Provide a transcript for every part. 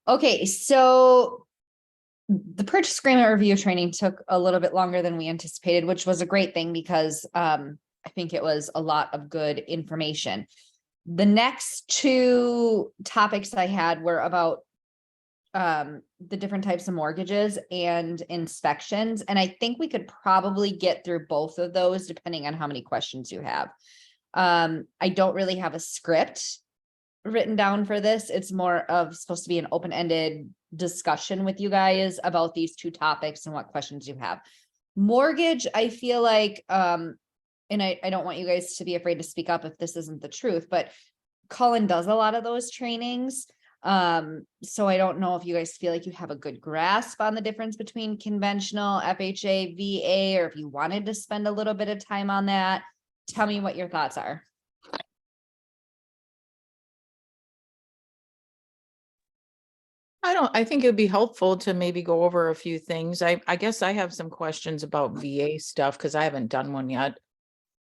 Okay, so the purchase agreement review training took a little bit longer than we anticipated, which was a great thing because I think it was a lot of good information. The next two topics I had were about the different types of mortgages and inspections. And I think we could probably get through both of those depending on how many questions you have. I don't really have a script written down for this. It's more of supposed to be an open-ended discussion with you guys about these two topics and what questions you have. Mortgage, I feel like, and I don't want you guys to be afraid to speak up if this isn't the truth, but Colin does a lot of those trainings. So I don't know if you guys feel like you have a good grasp on the difference between conventional, FHA, VA, or if you wanted to spend a little bit of time on that. Tell me what your thoughts are. I think it would be helpful to maybe go over a few things. I guess I have some questions about VA stuff because I haven't done one yet.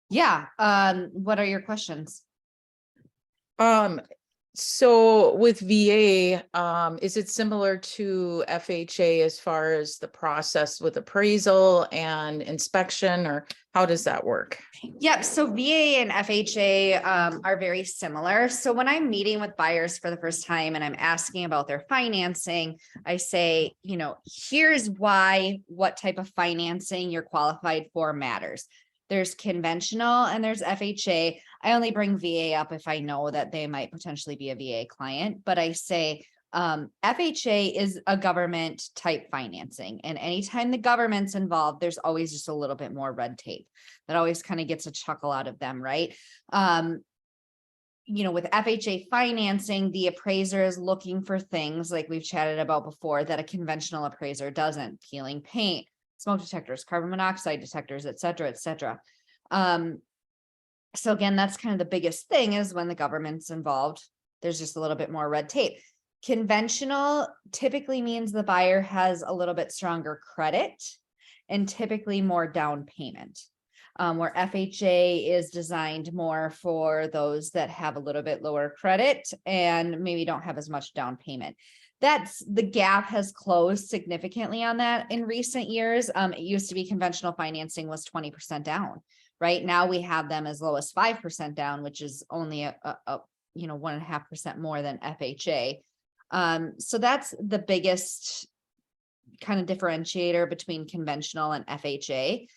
Yeah. What are your questions? So with VA, is it similar to FHA as far as the process with appraisal and inspection, or how does that work? Yep. So VA and FHA are very similar. So when I'm meeting with buyers for the first time and I'm asking about their financing, I say, here's why what type of financing you're qualified for matters. There's conventional and there's FHA. I only bring VA up if I know that they might potentially be a VA client, but I say FHA is a government type financing. And anytime the government's involved, there's always just a little bit more red tape. That always kind of gets a chuckle out of them, right? With FHA financing, the appraiser is looking for things like we've chatted about before that a conventional appraiser doesn't: peeling paint, smoke detectors, carbon monoxide detectors, et cetera, et cetera. So again, that's kind of the biggest thing is when the government's involved, there's just a little bit more red tape. Conventional typically means the buyer has a little bit stronger credit and typically more down payment. Where FHA is designed more for those that have a little bit lower credit and maybe don't have as much down payment. The gap has closed significantly on that in recent years. It used to be conventional financing was 20% down. Right now we have them as low as 5% down, which is only a 1.5% more than FHA. So that's the biggest kind of differentiator between conventional and FHA.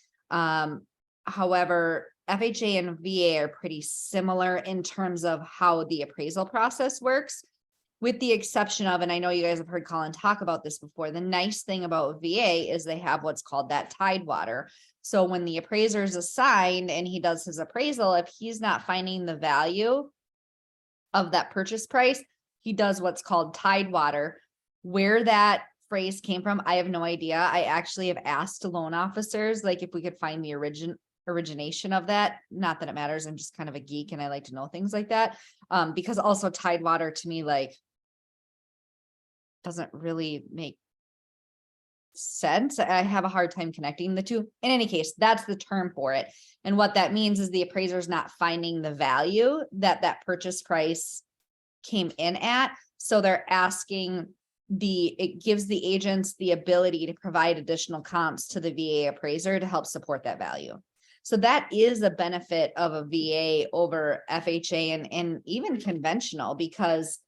However, FHA and VA are pretty similar in terms of how the appraisal process works, with the exception of, and I know you guys have heard Colin talk about this before, the nice thing about VA is they have what's called that tidewater. So when the appraiser is assigned and he does his appraisal, if he's not finding the value of that purchase price, he does what's called tidewater. Where that phrase came from, I have no idea. I actually have asked loan officers, like if we could find the origination of that. Not that it matters. I'm just kind of a geek and I like to know things like that. Because also tidewater to me, like, doesn't really make sense. I have a hard time connecting the two. In any case, that's the term for it. And what that means is the appraiser is not finding the value that purchase price came in at. So they're asking it gives the agents the ability to provide additional comps to the VA appraiser to help support that value. So that is a benefit of a VA over FHA and even conventional, because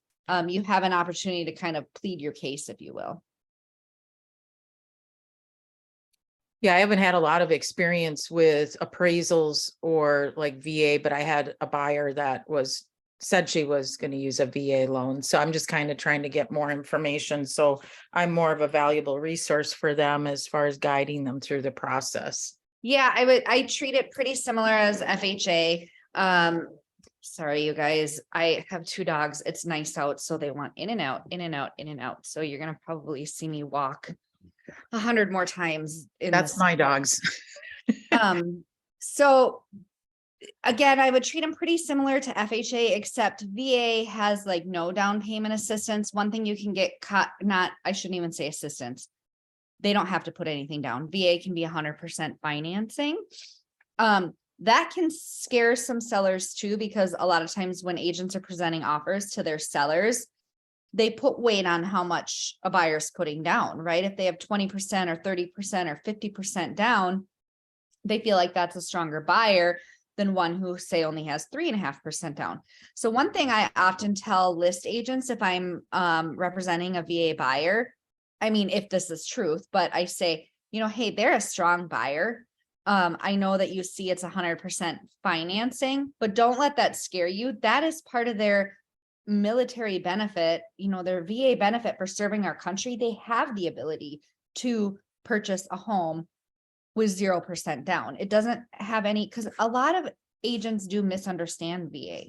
you have an opportunity to kind of plead your case, if you will. Yeah, I haven't had a lot of experience with appraisals or like VA, but I had a buyer that said she was going to use a VA loan. So I'm just kind of trying to get more information. So I'm more of a valuable resource for them as far as guiding them through the process. Yeah, I treat it pretty similar as FHA. Sorry, you guys, I have two dogs. It's nice out, so they want in and out, in and out, in and out. So you're going to probably see me walk 100 more times. That's my dogs. So again, I would treat them pretty similar to FHA, except VA has like no down payment assistance. One thing you can get caught, I shouldn't even say assistance. They don't have to put anything down. VA can be 100% financing. That can scare some sellers too, because a lot of times when agents are presenting offers to their sellers, they put weight on how much a buyer's putting down, right? If they have 20% or 30% or 50% down, they feel like that's a stronger buyer than one who say only has 3.5% down. So one thing I often tell list agents, if I'm representing a VA buyer, I mean, if this is truth, but I say, hey, they're a strong buyer. I know that you see it's 100% financing, but don't let that scare you. That is part of their military benefit, their VA benefit for serving our country. They have the ability to purchase a home with 0% down. It doesn't have any, because a lot of agents do misunderstand VA.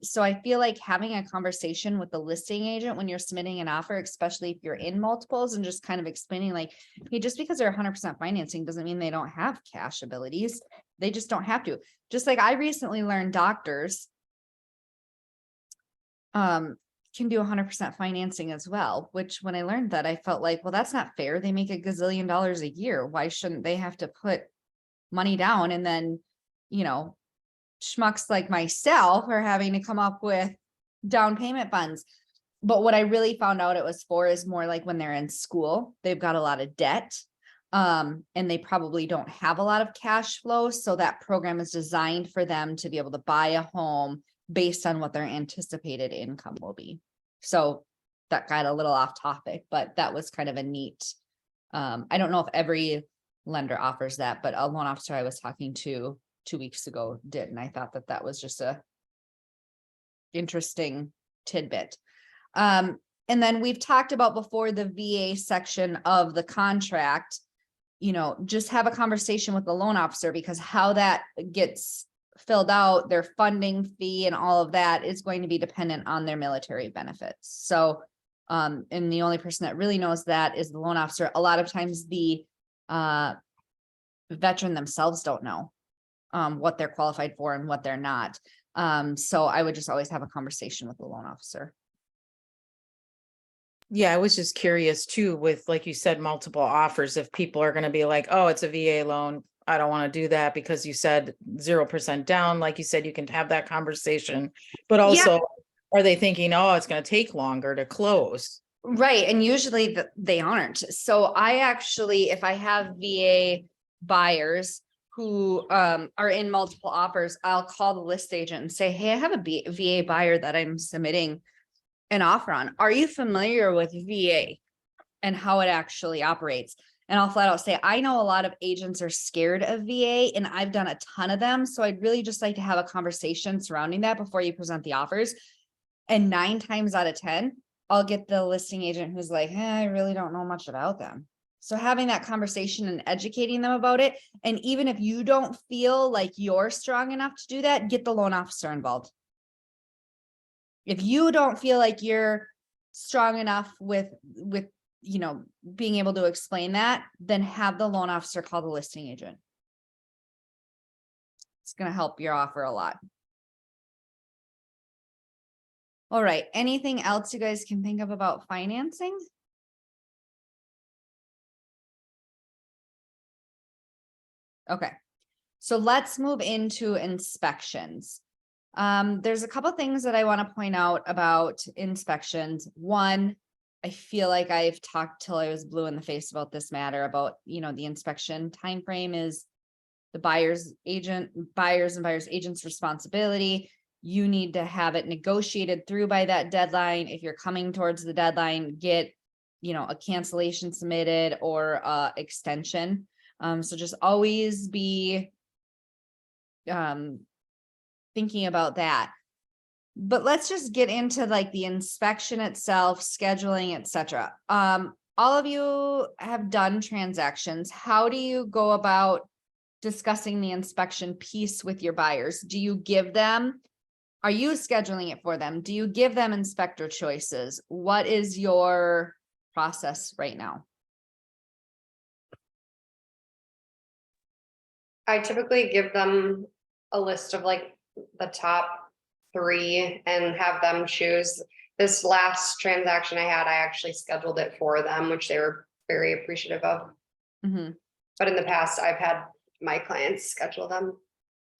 So I feel like having a conversation with the listing agent when you're submitting an offer, especially if you're in multiples, and just kind of explaining like, hey, just because they're 100% financing doesn't mean they don't have cash abilities. They just don't have to. Just like I recently learned doctors can do 100% financing as well, which when I learned that, I felt like, well, that's not fair. They make $1 gazillion a year. Why shouldn't they have to put money down? And then, schmucks like myself are having to come up with down payment funds. But what I really found out it was for is more like when they're in school, they've got a lot of debt, and they probably don't have a lot of cash flow. So that program is designed for them to be able to buy a home based on what their anticipated income will be. So that got a little off topic, but that was kind of a neat, I don't know if every lender offers that, but a loan officer I was talking to 2 weeks ago did. And I thought that that was just a interesting tidbit. And then we've talked about before the VA section of the contract, just have a conversation with the loan officer, because how that gets filled out, their funding fee and all of that is going to be dependent on their military benefits. So, and the only person that really knows that is the loan officer. A lot of times the veteran themselves don't know what they're qualified for and what they're not. So I would just always have a conversation with the loan officer. Yeah, I was just curious too, with, like you said, multiple offers, if people are going to be like, oh, it's a VA loan, I don't want to do that because you said 0% down. Like you said, you can have that conversation, but also are they thinking, oh, it's going to take longer to close? Right. And usually they aren't. So I actually, if I have VA buyers who are in multiple offers, I'll call the list agent and say, hey, I have a VA buyer that I'm submitting an offer on. Are you familiar with VA and how it actually operates? And I'll flat out say, I know a lot of agents are scared of VA and I've done a ton of them. So I'd really just like to have a conversation surrounding that before you present the offers. And 9 times out of 10, I'll get the listing agent who's like, I really don't know much about them. So having that conversation and educating them about it. And even if you don't feel like you're strong enough to do that, get the loan officer involved. If you don't feel like you're strong enough with being able to explain that, then have the loan officer call the listing agent. It's going to help your offer a lot. All right. Anything else you guys can think of about financing? Okay. So let's move into inspections. There's a couple things that I want to point out about inspections. One, I feel like I've talked till I was blue in the face about this matter about, the inspection time frame is the buyer's agent's responsibility. You need to have it negotiated through by that deadline. If you're coming towards the deadline, get, a cancellation submitted or extension. So just always be thinking about that. But let's just get into like the inspection itself, scheduling, etc. All of you have done transactions. How do you go about discussing the inspection piece with your buyers? Do you give them, are you scheduling it for them? Do you give them inspector choices? What is your process right now? I typically give them a list of like the top 3 and have them choose. This last transaction I had, I actually scheduled it for them, which they were very appreciative of. Mm-hmm. But in the past, I've had my clients schedule them.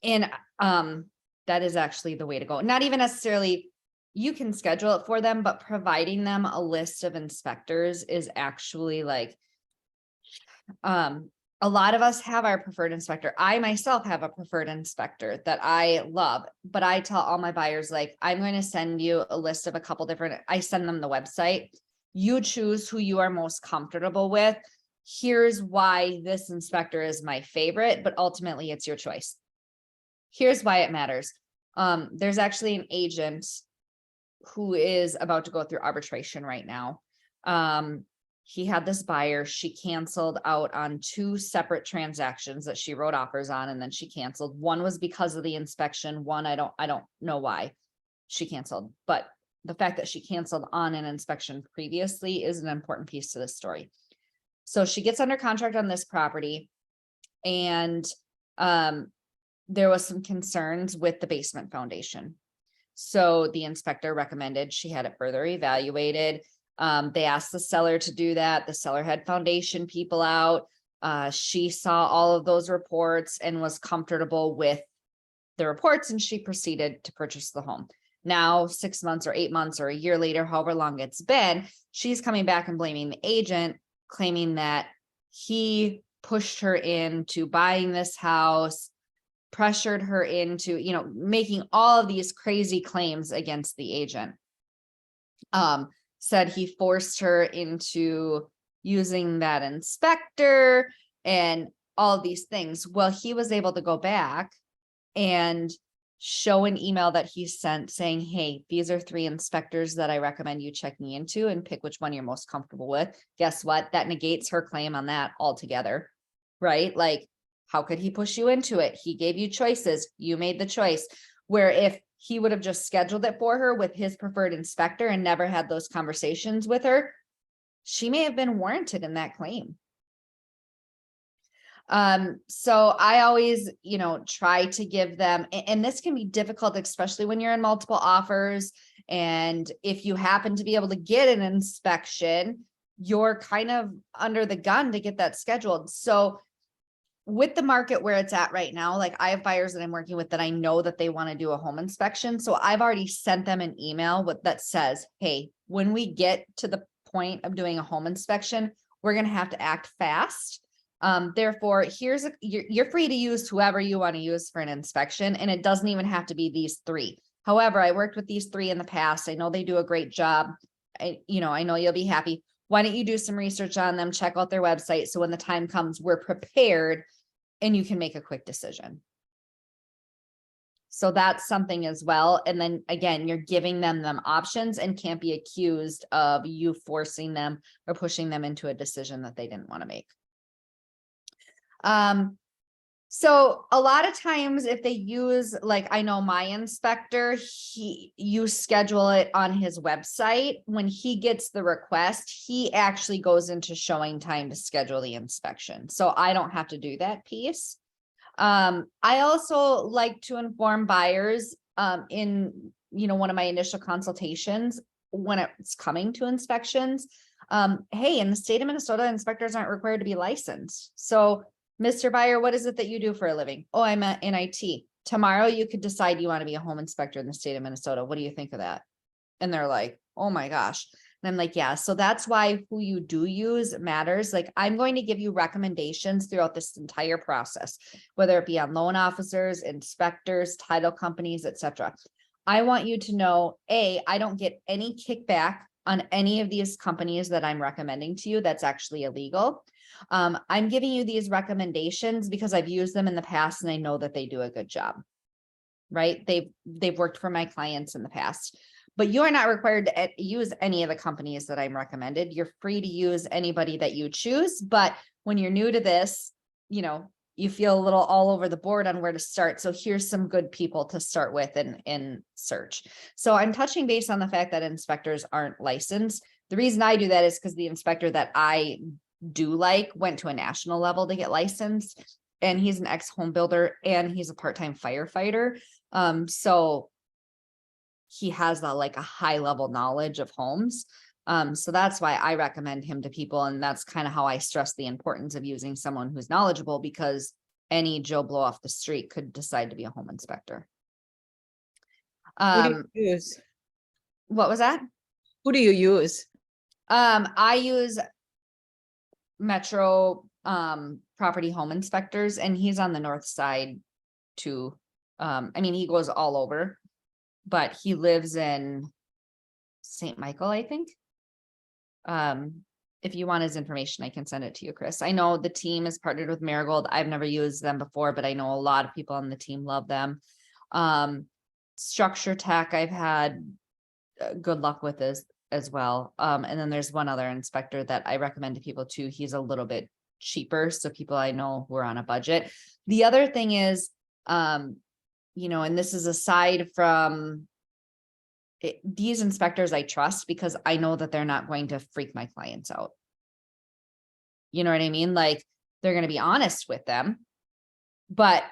And that is actually the way to go. Not even necessarily you can schedule it for them, but providing them a list of inspectors is actually like, a lot of us have our preferred inspector. I myself have a preferred inspector that I love, but I tell all my buyers, like, I'm going to send you a list of a couple different, I send them the website. You choose who you are most comfortable with. Here's why this inspector is my favorite, but ultimately it's your choice. Here's why it matters. There's actually an agent who is about to go through arbitration right now. He had this buyer, she canceled out on 2 separate transactions that she wrote offers on, and then she canceled. One was because of the inspection. One, I don't know why she canceled, but the fact that she canceled on an inspection previously is an important piece to this story. So she gets under contract on this property, and there was some concerns with the basement foundation. So the inspector recommended she had it further evaluated. They asked the seller to do that. The seller had foundation people out. She saw all of those reports and was comfortable with the reports, and she proceeded to purchase the home. Now, 6 months or 8 months or a year later, however long it's been, she's coming back and blaming the agent, claiming that he pushed her into buying this house, pressured her into, making all of these crazy claims against the agent. Said he forced her into using that inspector and all of these things. Well, he was able to go back and show an email that he sent saying, hey, these are 3 inspectors that I recommend you checking into, and pick which one you're most comfortable with. Guess what? That negates her claim on that altogether, right? Like, how could he push you into it? He gave you choices. You made the choice. Where if he would have just scheduled it for her with his preferred inspector and never had those conversations with her, she may have been warranted in that claim. So I always, try to give them, and this can be difficult, especially when you're in multiple offers. And if you happen to be able to get an inspection, you're kind of under the gun to get that scheduled. So with the market where it's at right now, like, I have buyers that I'm working with that I know that they want to do a home inspection. So I've already sent them an email that says, hey, when we get to the point of doing a home inspection, we're going to have to act fast. Therefore, you're free to use whoever you want to use for an inspection. And it doesn't even have to be these 3. However, I worked with these 3 in the past. I know they do a great job. I know you'll be happy. Why don't you do some research on them, check out their website, so when the time comes, we're prepared and you can make a quick decision. So that's something as well. And then again, you're giving them options and can't be accused of you forcing them or pushing them into a decision that they didn't want to make. So a lot of times if they use, like, I know my inspector, you schedule it on his website. When he gets the request, he actually goes into showing time to schedule the inspection. So I don't have to do that piece. I also like to inform buyers, in, one of my initial consultations when it's coming to inspections. Hey, in the state of Minnesota, inspectors aren't required to be licensed. So Mr. Buyer, what is it that you do for a living? Oh, I'm in IT. Tomorrow you could decide you want to be a home inspector in the state of Minnesota. What do you think of that? And they're like, oh my gosh. And I'm like, yeah, so that's why who you do use matters. Like, I'm going to give you recommendations throughout this entire process, whether it be on loan officers, inspectors, title companies, etc. I want you to know, I don't get any kickback on any of these companies that I'm recommending to you. That's actually illegal. I'm giving you these recommendations because I've used them in the past and I know that they do a good job, right? They've worked for my clients in the past, but you are not required to use any of the companies that I'm recommended. You're free to use anybody that you choose. But when you're new to this, you feel a little all over the board on where to start. So here's some good people to start with in search. So I'm touching base on the fact that inspectors aren't licensed. The reason I do that is because the inspector that I went to a national level to get licensed, and he's an ex-home builder and he's a part-time firefighter. So he has a high level knowledge of homes. So that's why I recommend him to people. And that's kind of how I stress the importance of using someone who's knowledgeable, because any Joe Blow off the street could decide to be a home inspector. Who do you use? What was that? Who do you use? I use Metro property home inspectors, and he's on the north side too. I mean, he goes all over, but he lives in St. Michael, I think. If you want his information, I can send it to you, Chris. I know the team is partnered with Marigold. I've never used them before, but I know a lot of people on the team love them. Structure Tech, I've had good luck with this as well. And then there's one other inspector that I recommend to people too. He's a little bit cheaper, so people I know who are on a budget. The other thing is, you know, and this is aside from these inspectors I trust because I know that they're not going to freak my clients out. You know what I mean? Like, they're going to be honest with them, but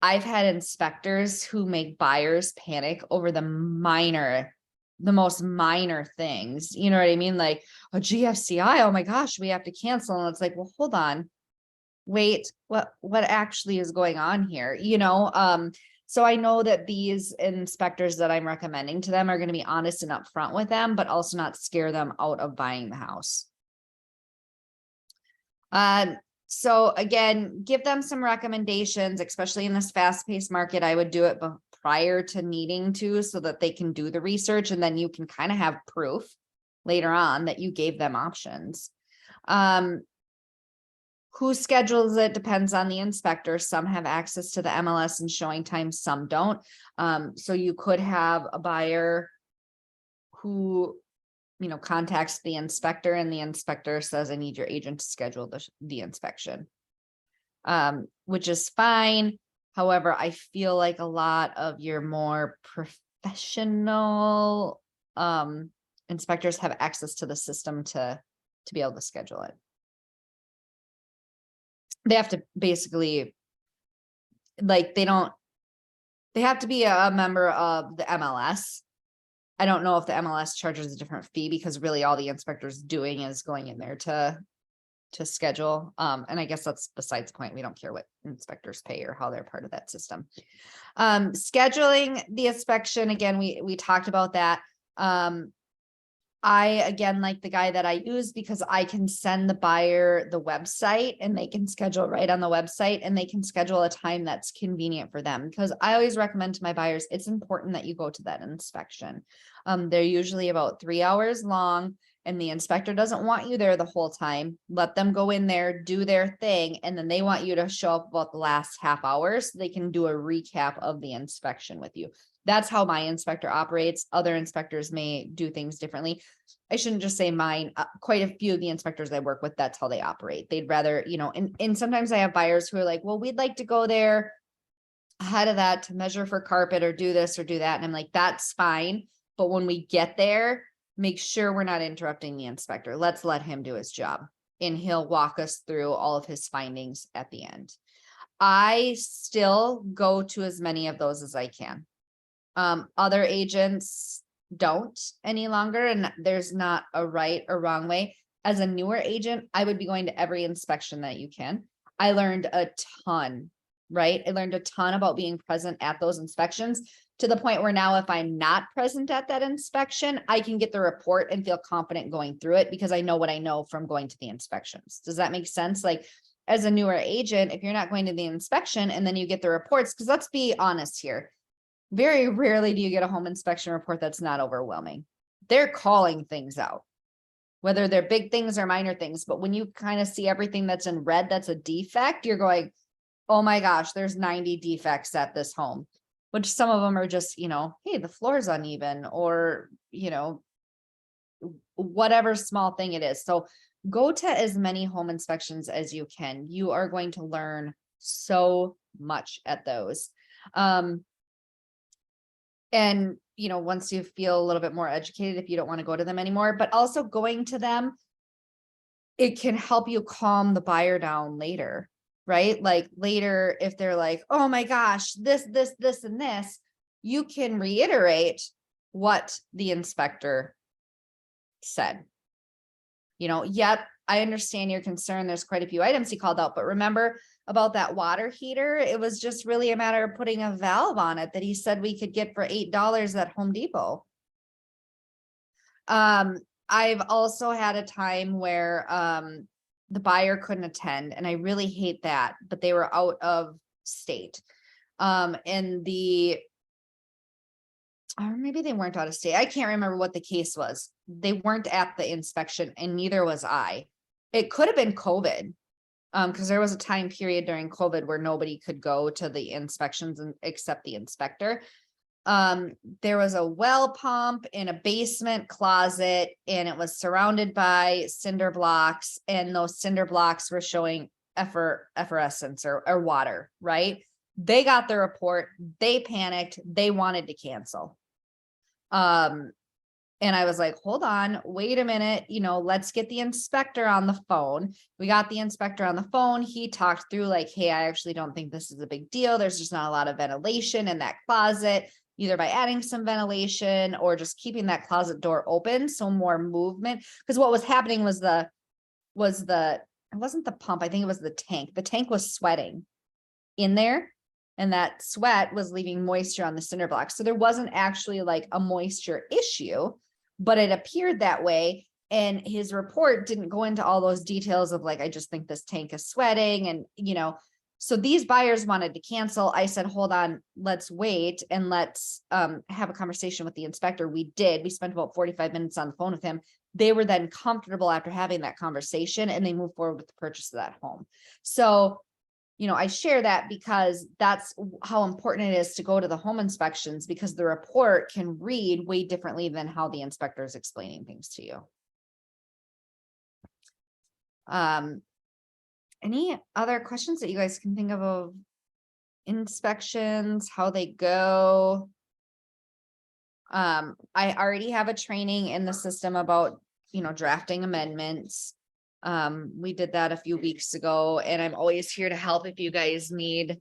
I've had inspectors who make buyers panic over the most minor things. You know what I mean? Like a GFCI, oh my gosh, we have to cancel. And it's like, well, hold on, wait, what actually is going on here? You know, so I know that these inspectors that I'm recommending to them are going to be honest and upfront with them, but also not scare them out of buying the house. So again, give them some recommendations, especially in this fast-paced market. I would do it prior to needing to, so that they can do the research, and then you can kind of have proof later on that you gave them options. Who schedules it depends on the inspector. Some have access to the MLS and showing time, some don't. So you could have a buyer who, you know, contacts the inspector, and the inspector says, I need your agent to schedule the inspection, which is fine. However, I feel like a lot of your more professional inspectors have access to the system to be able to schedule it. They have to basically, like, they have to be a member of the MLS. I don't know if the MLS charges a different fee, because really all the inspector's doing is going in there to schedule. And I guess that's besides the point. We don't care what inspectors pay or how they're part of that system. Scheduling the inspection, again, we talked about that. I, again, like the guy that I use, because I can send the buyer the website and they can schedule right on the website, and they can schedule a time that's convenient for them. Because I always recommend to my buyers, it's important that you go to that inspection. They're usually about 3 hours long, and the inspector doesn't want you there the whole time. Let them go in there, do their thing, and then they want you to show up about the last half hour so they can do a recap of the inspection with you. That's how my inspector operates. Other inspectors may do things differently. I shouldn't just say mine. Quite a few of the inspectors I work with, that's how they operate. They'd rather, you know, and sometimes I have buyers who are like, well, we'd like to go there ahead of that to measure for carpet or do this or do that. And I'm like, that's fine. But when we get there, make sure we're not interrupting the inspector. Let's let him do his job, and he'll walk us through all of his findings at the end. I still go to as many of those as I can. Other agents don't any longer, and there's not a right or wrong way. As a newer agent, I would be going to every inspection that you can. I learned a ton, right? I learned a ton about being present at those inspections, to the point where now if I'm not present at that inspection, I can get the report and feel confident going through it, because I know what I know from going to the inspections. Does that make sense? Like, as a newer agent, if you're not going to the inspection and then you get the reports, because let's be honest here, very rarely do you get a home inspection report that's not overwhelming. They're calling things out, whether they're big things or minor things. But when you kind of see everything that's in red, that's a defect, you're going, oh my gosh, there's 90 defects at this home, which some of them are just, you know, hey, the floor's uneven, or, you know, whatever small thing it is. So go to as many home inspections as you can. You are going to learn so much at those. And, you know, once you feel a little bit more educated, if you don't want to go to them anymore, but also going to them, it can help you calm the buyer down later, right? Like later, if they're like, oh my gosh, this, and this, you can reiterate what the inspector said. You know, yep, I understand your concern. There's quite a few items he called out, but remember about that water heater? It was just really a matter of putting a valve on it that he said we could get for $8 at Home Depot. I've also had a time where, the buyer couldn't attend, and I really hate that, but they were out of state. And or maybe they weren't out of state. I can't remember what the case was. They weren't at the inspection and neither was I. It could have been COVID. Because there was a time period during COVID where nobody could go to the inspections and except the inspector. There was a well pump in a basement closet and it was surrounded by cinder blocks, and those cinder blocks were showing effervescence or water, right? They got the report, they panicked, they wanted to cancel. And I was like, hold on, wait a minute, let's get the inspector on the phone. We got the inspector on the phone. He talked through like, hey, I actually don't think this is a big deal. There's just not a lot of ventilation in that closet, either by adding some ventilation or just keeping that closet door open. So more movement. Because what was happening was it wasn't the pump. I think it was the tank. The tank was sweating in there. And that sweat was leaving moisture on the cinder block. So there wasn't actually like a moisture issue, but it appeared that way. And his report didn't go into all those details of like, I just think this tank is sweating. And, so these buyers wanted to cancel. I said, hold on, let's wait and let's have a conversation with the inspector. We did. We spent about 45 minutes on the phone with him. They were then comfortable after having that conversation and they moved forward with the purchase of that home. So I share that because that's how important it is to go to the home inspections, because the report can read way differently than how the inspector is explaining things to you. Any other questions that you guys can think of inspections, how they go? I already have a training in the system about, drafting amendments. We did that a few weeks ago, and I'm always here to help if you guys need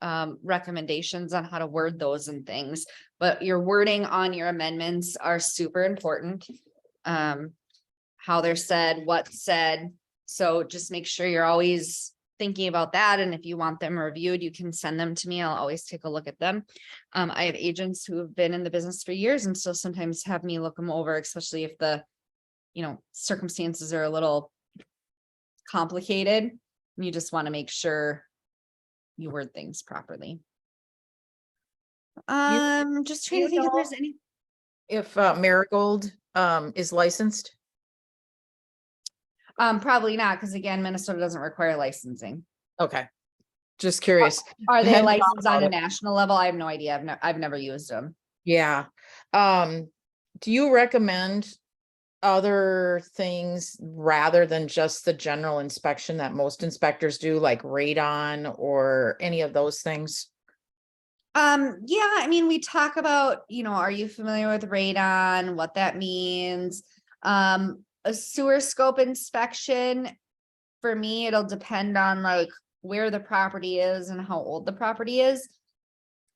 recommendations on how to word those and things. But your wording on your amendments are super important. How they're said, what's said. So just make sure you're always thinking about that. And if you want them reviewed, you can send them to me. I'll always take a look at them. I have agents who have been in the business for years and still sometimes have me look them over, especially if the circumstances are a little complicated. You just want to make sure you word things properly. Just trying to think if there's any. If Marigold is licensed? Probably not, because again, Minnesota doesn't require licensing. Okay. Just curious. Are they licensed on a national level? I have no idea. I've never used them. Yeah. Do you recommend other thing rather than just the general inspection that most inspectors do, like radon or any of those things? Yeah, we talk about, are you familiar with radon, what that means? A sewer scope inspection, for me, it'll depend on like where the property is and how old the property is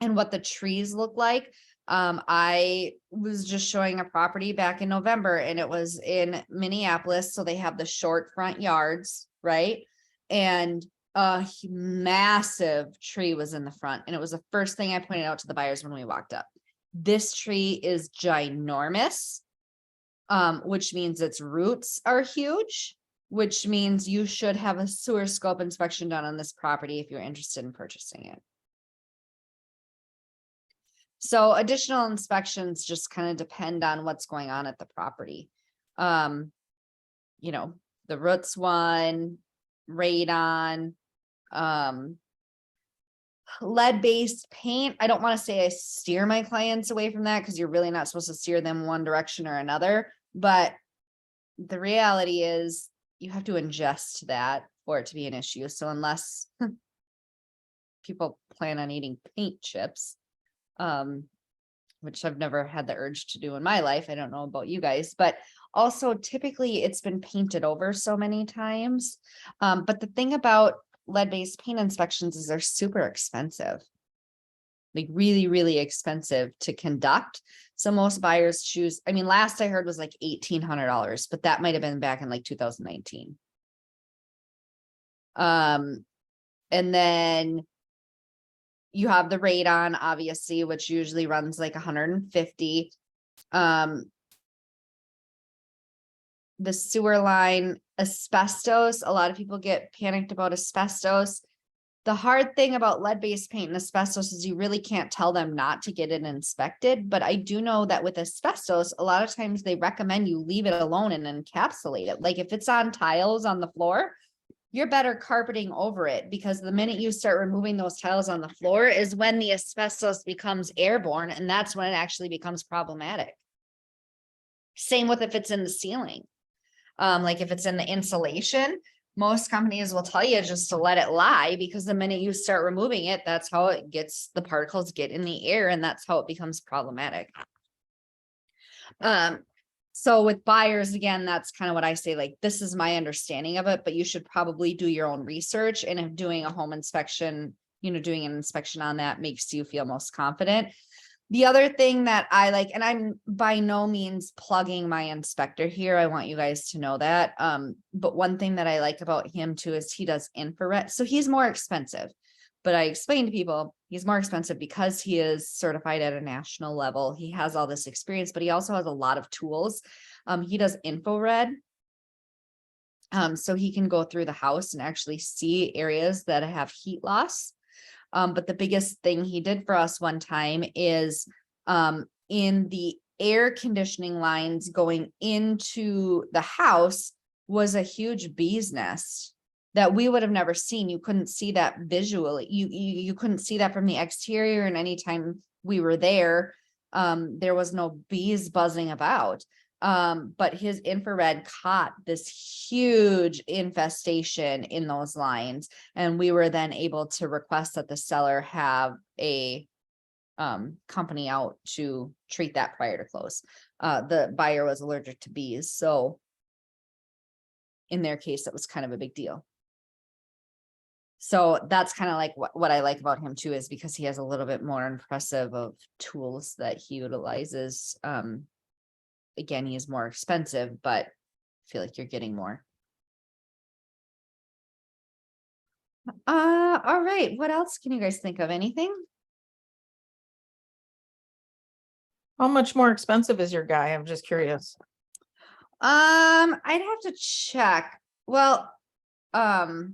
and what the trees look like. I was just showing a property back in November and it was in Minneapolis. So they have the short front yards, right? And a massive tree was in the front. And it was the first thing I pointed out to the buyers when we walked up. This tree is ginormous, which means its roots are huge, which means you should have a sewer scope inspection done on this property if you're interested in purchasing it. So additional inspections just kind of depend on what's going on at the property. The roots one, radon, lead-based paint. I don't want to say I steer my clients away from that because you're really not supposed to steer them one direction or another. But the reality is you have to ingest that for it to be an issue. So unless people plan on eating paint chips, which I've never had the urge to do in my life. I don't know about you guys, but also typically it's been painted over so many times. But the thing about lead-based paint inspections is they're super expensive, like really, really expensive to conduct. So most buyers choose, last I heard was like $1,800, but that might've been back in like 2019. And then you have the radon, obviously, which usually runs like 150. the sewer line, asbestos. A lot of people get panicked about asbestos. The hard thing about lead-based paint and asbestos is you really can't tell them not to get it inspected. But I do know that with asbestos, a lot of times they recommend you leave it alone and encapsulate it. Like if it's on tiles on the floor, you're better carpeting over it, because the minute you start removing those tiles on the floor is when the asbestos becomes airborne, and that's when it actually becomes problematic. Same with if it's in the ceiling. Like if it's in the insulation, most companies will tell you just to let it lie, because the minute you start removing it, that's how it gets, the particles get in the air, and that's how it becomes problematic. So with buyers, again, that's kind of what I say, like, this is my understanding of it, but you should probably do your own research. And if doing a home inspection, doing an inspection on that makes you feel most confident. The other thing that I like, and I'm by no means plugging my inspector here, I want you guys to know that. But one thing that I like about him too is he does infrared. So he's more expensive, but I explain to people he's more expensive because he is certified at a national level. He has all this experience, but he also has a lot of tools. He does infrared. So he can go through the house and actually see areas that have heat loss. But the biggest thing he did for us one time is in the air conditioning lines going into the house was a huge bee's nest that we would have never seen. You couldn't see that visually. You couldn't see that from the exterior. And anytime we were there, there was no bees buzzing about. But his infrared caught this huge infestation in those lines. And we were then able to request that the seller have a company out to treat that prior to close. The buyer was allergic to bees. So in their case, it was kind of a big deal. So that's kind of like what I like about him too, is because he has a little bit more impressive of tools that he utilizes. Again, he is more expensive, but I feel like you're getting more. All right. What else can you guys think of? Anything? How much more expensive is your guy? I'm just curious. I'd have to check. Well, because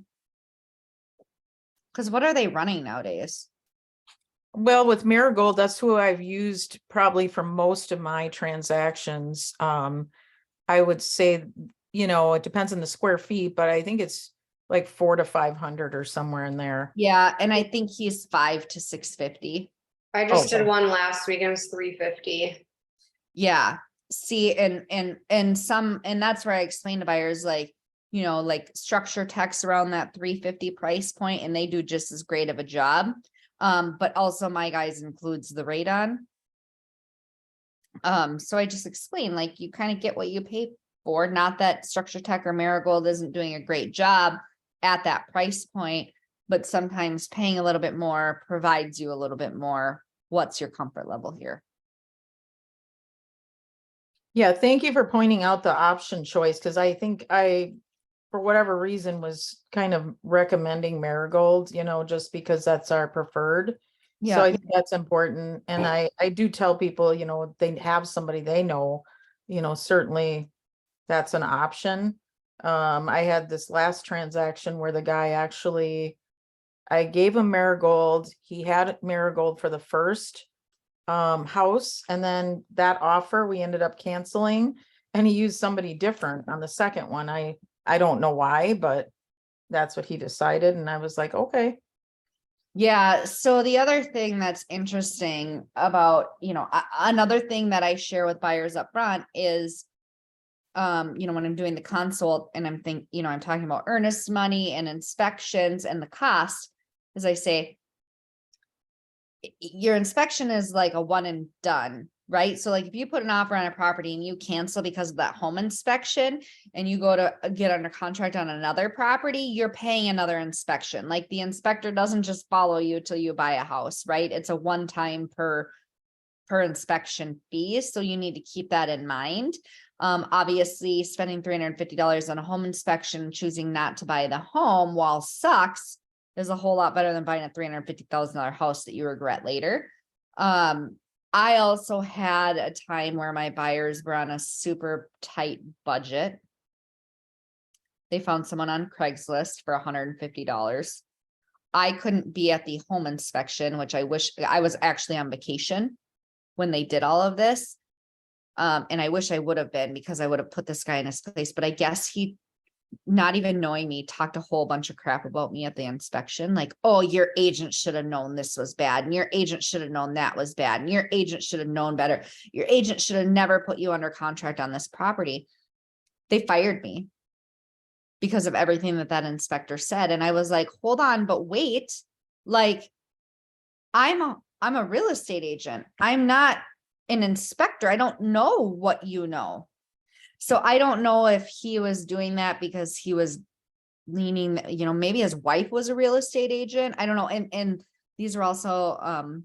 what are they running nowadays? Well, with Marigold, that's who I've used probably for most of my transactions. I would say, it depends on the square feet, but I think it's like 400 to 500 or somewhere in there. Yeah, and I think he's 500 to 650. I just Okay. did one last week and it was 350. Yeah. See, and that's where I explain to buyers, like, like structure techs around that 350 price point, and they do just as great of a job. But also my guys includes the radon. So I just explain, like, you kind of get what you pay for. Not that Structure Tech or Marigold isn't doing a great job at that price point, but sometimes paying a little bit more provides you a little bit more. What's your comfort level here? Yeah, thank you for pointing out the option choice, because I think for whatever reason, was kind of recommending Marigold, just because that's our preferred. So I think that's important. And I do tell people, they have somebody they know, certainly that's an option. I had this last transaction where the guy actually, I gave him Marigold. He had Marigold for the first house, and then that offer we ended up canceling, and he used somebody different on the second one. I don't know why, but that's what he decided. And I was like, okay. Yeah. So the other thing that's interesting about, another thing that I share with buyers up front is, when I'm doing the consult and I'm talking about earnest money and inspections and the cost, as I say, your inspection is like a one and done, right? So like if you put an offer on a property and you cancel because of that home inspection and you go to get under contract on another property, you're paying another inspection. Like the inspector doesn't just follow you till you buy a house, right? It's a one time per inspection fee. So you need to keep that in mind. Obviously spending $350 on a home inspection, choosing not to buy the home, while sucks, is a whole lot better than buying a $350,000 house that you regret later. I also had a time where my buyers were on a super tight budget. They found someone on Craigslist for $150. I couldn't be at the home inspection, which I wish I was actually on vacation when they did all of this. And I wish I would have been, because I would have put this guy in his place, but I guess he, not even knowing me, talked a whole bunch of crap about me at the inspection. Like, oh, your agent should have known this was bad. And your agent should have known that was bad. And your agent should have known better. Your agent should have never put you under contract on this property. They fired me because of everything that that inspector said. And I was like, hold on, but wait, like, I'm a real estate agent. I'm not an inspector. I don't know what you know. So I don't know if he was doing that because he was leaning, maybe his wife was a real estate agent. I don't know. And these are also,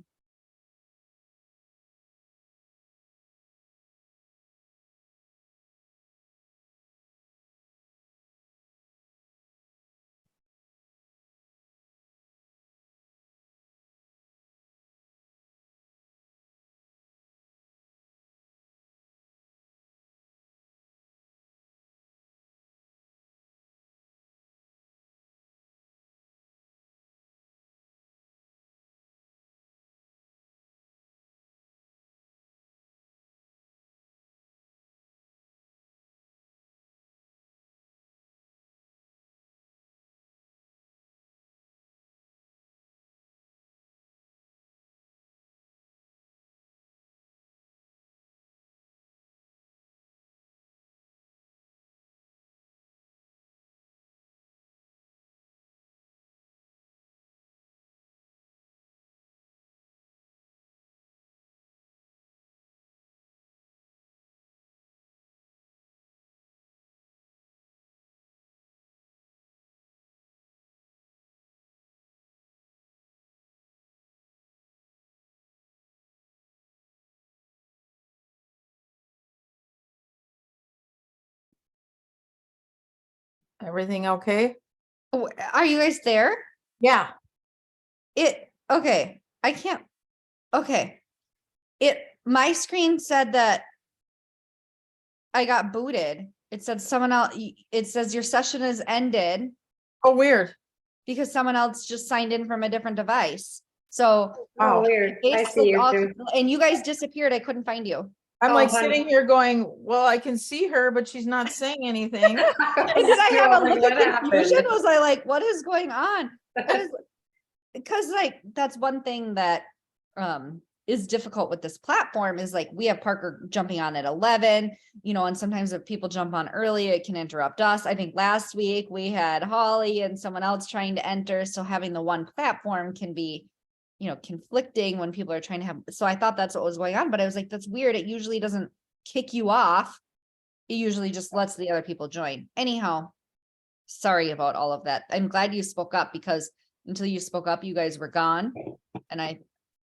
Everything okay? are you guys there? Yeah. Okay, I can't, okay. My screen said that I got booted. It said someone else, it says your session is ended Oh, weird. because someone else just signed in from a different device. So Oh, Wow. weird. I see you too. and you guys disappeared. I couldn't find you. I'm Oh, like hun. sitting here going, well, I can see her, but she's not saying anything. And did I have a Like, look what of confusion? happened? Was I like, what is going on? Because like, that's one thing that is difficult with this platform is like, we have Parker jumping on at 11, and sometimes if people jump on early, it can interrupt us. I think last week we had Holly and someone else trying to enter. So having the one platform can be, conflicting when people are trying to have, so I thought that's what was going on, but I was like, that's weird. It usually doesn't kick you off. It usually just lets the other people join. Anyhow, sorry about all of that. I'm glad you spoke up because until you spoke up, you guys were gone. And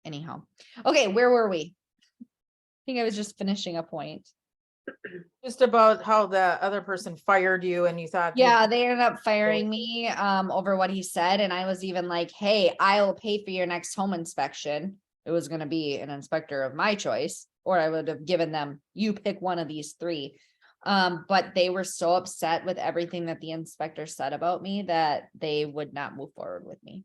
anyhow. Okay, where were we? I think I was just finishing a point. Just about how the other person fired you and you thought. Yeah, they ended up firing me over what he said. And I was even like, hey, I'll pay for your next home inspection. It was going to be an inspector of my choice, or I would have given them, you pick one of these three. But they were so upset with everything that the inspector said about me that they would not move forward with me.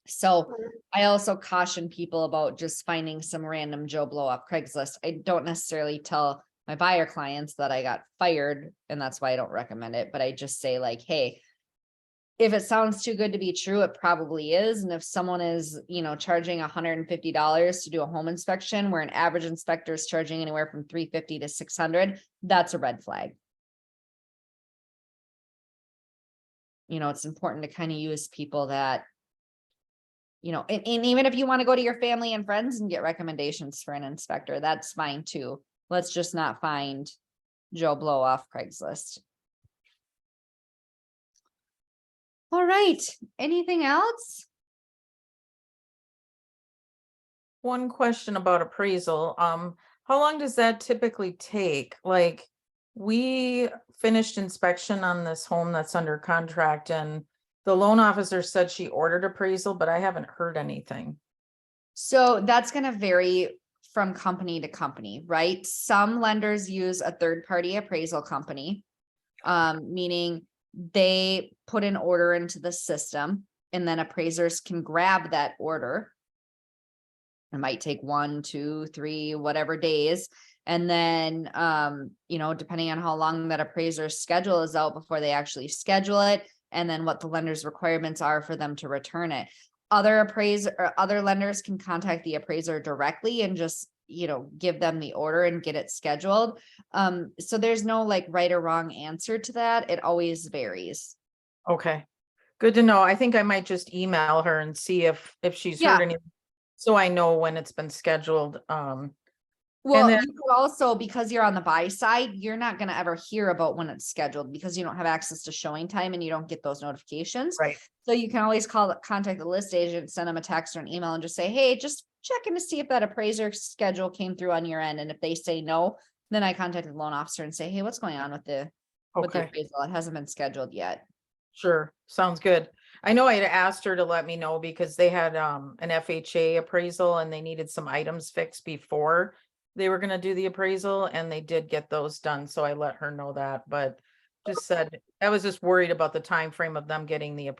So I also caution people about just finding some random Joe Blow off Craigslist. I don't necessarily tell my buyer clients that I got fired, and that's why I don't recommend it. But I just say like, hey, if it sounds too good to be true, it probably is. And if someone is, charging $150 to do a home inspection, where an average inspector is charging anywhere from $350 to $600, that's a red flag. It's important to kind of use people that, and even if you want to go to your family and friends and get recommendations for an inspector, that's fine too. Let's just not find Joe Blow off Craigslist. All right. Anything else? One question about appraisal. How long does that typically take? Like, we finished inspection on this home that's under contract and the loan officer said she ordered appraisal, but I haven't heard anything. So that's going to vary from company to company, right? Some lenders use a third-party appraisal company. Meaning they put an order into the system and then appraisers can grab that order. It might take 1, 2, 3, whatever days. And then, depending on how long that appraiser's schedule is out before they actually schedule it, and then what the lender's requirements are for them to return it. Other lenders can contact the appraiser directly and just, give them the order and get it scheduled. So there's no like right or wrong answer to that. It always varies. Okay, good to know. I think I might just email her and see if she's Yeah. heard anything. So I know when it's been scheduled. Well, then- you could also, because you're on the buy side, you're not gonna ever hear about when it's scheduled because you don't have access to showing time and you don't get those notifications. Right. So you can always contact the list agent, send them a text or an email and just say, hey, just checking to see if that appraiser schedule came through on your end. And if they say no, then I contact the loan officer and say, hey, what's going on with the Okay, appraisal? It hasn't been scheduled yet. sure. Sounds good. I know I had asked her to let me know because they had an FHA appraisal and they needed some items fixed before they were gonna do the appraisal, and they did get those done. So I let her know that, but just said, I was just worried about the time frame of them getting the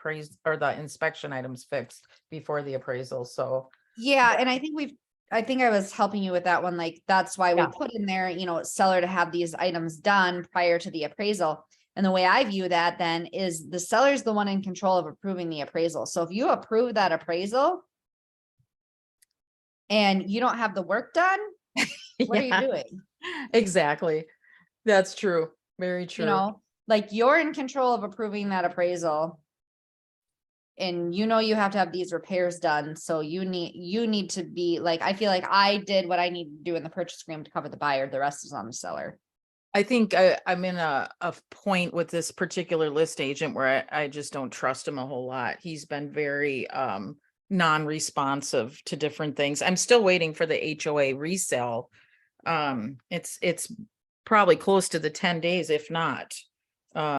or the inspection items fixed before the appraisal. So Yeah, and I think I was helping you with that one. Like, that's why we Yeah. put in there, seller to have these items done prior to the appraisal. And the way I view that then is the seller's the one in control of approving the appraisal. So if you approve that appraisal and you don't have the work done, what are you Yeah, doing? exactly. That's true. Very true. Like you're in control of approving that appraisal. And you have to have these repairs done. So you need to be like, I feel like I did what I need to do in the purchase agreement to cover the buyer. The rest is on the seller. I think I'm in a point with this particular list agent where I just don't trust him a whole lot. He's been very non-responsive to different things. I'm still waiting for the HOA resale. It's probably close to the 10 days, if not.